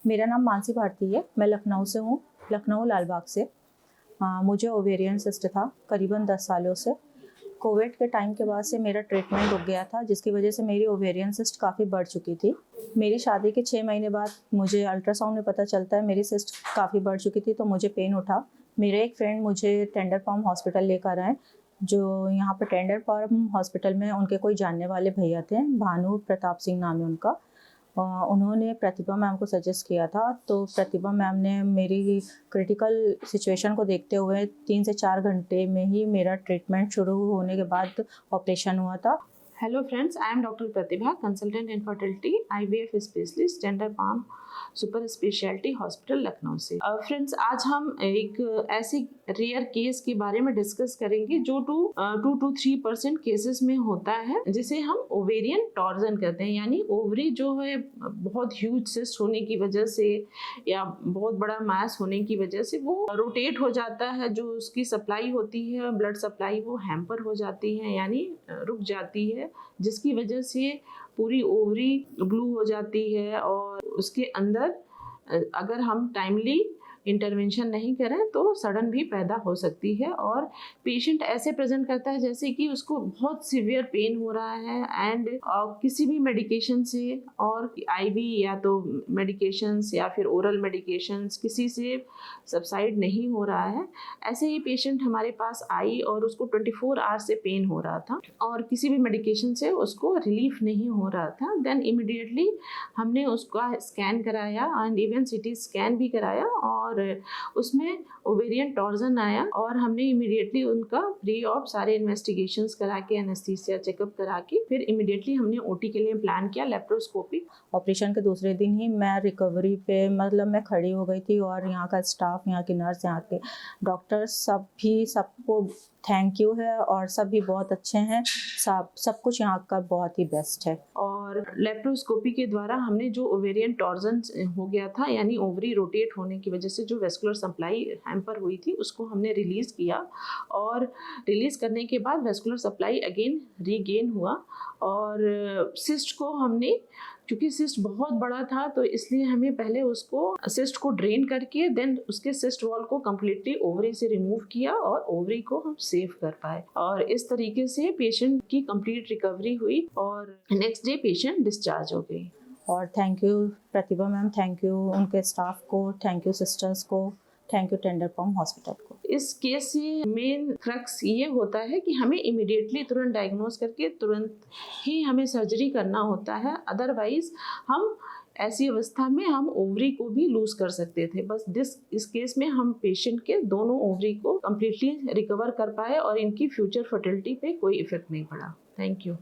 मेरा नाम मानसी भारती है। मैं लखनऊ से हूँ, लखनऊ लालबाग से। मुझे ओवेरियन सिस्ट था करीबन 10 सालों से। कोविड के टाइम के बाद से मेरा ट्रीटमेंट रुक गया था, जिसकी वजह से मेरी ओवेरियन सिस्ट काफ़ी बढ़ चुकी थी। मेरी शादी के 6 महीने बाद मुझे अल्ट्रासाउंड में पता चलता है मेरी सिस्ट काफ़ी बढ़ चुकी थी, तो मुझे पेन उठा। मेरे एक फ्रेंड मुझे टेंडर पाम हॉस्पिटल लेकर आए, जो यहाँ पर टेंडर पाम हॉस्पिटल में उनके कोई जानने वाले भैया थे, भानु प्रताप सिंह नाम है उनका। उन्होंने प्रतिभा मैम को सजेस्ट किया था, तो प्रतिभा मैम ने मेरी क्रिटिकल सिचुएशन को देखते हुए 3 से 4 घंटे में ही मेरा ट्रीटमेंट शुरू होने के बाद ऑपरेशन हुआ था। Hello friends, I am doctor Pratibha, consultant in fertility, IVF specialist, tender palm super speciality hospital Lucknow से। फ्रेंड्स, आज हम एक ऐसी रेयर केस के बारे में डिस्कस करेंगे जो 2 to 3% केसेस में होता है, जिसे हम ओवेरियन टॉर्जन कहते हैं। यानी ओवरी जो है बहुत ह्यूज सिस्ट होने की वजह से या बहुत बड़ा मास होने की वजह से वो रोटेट हो जाता है। जो उसकी सप्लाई होती है, ब्लड सप्लाई, वो हैम्पर हो जाती है, यानी रुक जाती है, जिसकी वजह से पूरी ओवरी ब्लू हो जाती है। और उसके अंदर अगर हम टाइमली इंटरवेंशन नहीं करें तो सडन भी पैदा हो सकती है। और पेशेंट ऐसे प्रेजेंट करता है जैसे कि उसको बहुत सीवियर पेन हो रहा है एंड किसी भी मेडिकेशन से, और IV या तो मेडिकेशंस या फिर ओरल मेडिकेशंस, किसी से सबसाइड नहीं हो रहा है। ऐसे ही पेशेंट हमारे पास आई और उसको 24 आवर्स से पेन हो रहा था और किसी भी मेडिकेशन से उसको रिलीफ नहीं हो रहा था। देन इमिडिएटली हमने उसका स्कैन कराया एंड इवन CT स्कैन भी कराया और उसमें ओवेरियन टॉर्जन आया। और हमने इमीडिएटली उनका फ्री ऑफ सारे इन्वेस्टिगेशंस करा के, एनेस्थीसिया चेकअप करा के, फिर इमीडिएटली हमने OT के लिए प्लान किया, लेप्रोस्कोपी। ऑपरेशन के दूसरे दिन ही मैं रिकवरी पे, मतलब मैं खड़ी हो गई थी। और यहाँ का स्टाफ, यहाँ की नर्स, यहाँ के डॉक्टर सबको थैंक यू है, और सब भी बहुत अच्छे हैं। सब कुछ यहाँ का बहुत ही बेस्ट है। और लेप्रोस्कोपी के द्वारा हमने जो ओवेरियन टॉर्जन हो गया था, यानी ओवरी रोटेट होने की वजह से जो वेस्कुलर सप्लाई हैम्पर हुई थी, उसको हमने रिलीज़ किया। और रिलीज़ करने के बाद वेस्कुलर सप्लाई अगेन रीगेन हुआ। और सिस्ट को हमने, क्योंकि सिस्ट बहुत बड़ा था, तो इसलिए हमें पहले उसको सिस्ट को ड्रेन करके देन उसके सिस्ट वॉल को कम्प्लीटली ओवरी से रिमूव किया और ओवरी को हम सेव कर पाए। और इस तरीके से पेशेंट की कंप्लीट रिकवरी हुई और नेक्स्ट डे पेशेंट डिस्चार्ज हो गई। और thank you Pratibha ma'am, thank you उनके स्टाफ को, थैंक यू सिस्टर्स को, thank you tender palm hospital को। इस केस से मेन क्रक्स ये होता है कि हमें इमीडिएटली तुरंत डायग्नोज करके तुरंत ही हमें सर्जरी करना होता है। अदरवाइज हम ऐसी अवस्था में हम ओवरी को भी लूज कर सकते थे। बस इस केस में हम पेशेंट के दोनों ओवरी को कम्प्लीटली रिकवर कर पाए और इनकी फ्यूचर फर्टिलिटी पे कोई इफेक्ट नहीं पड़ा। Thank you.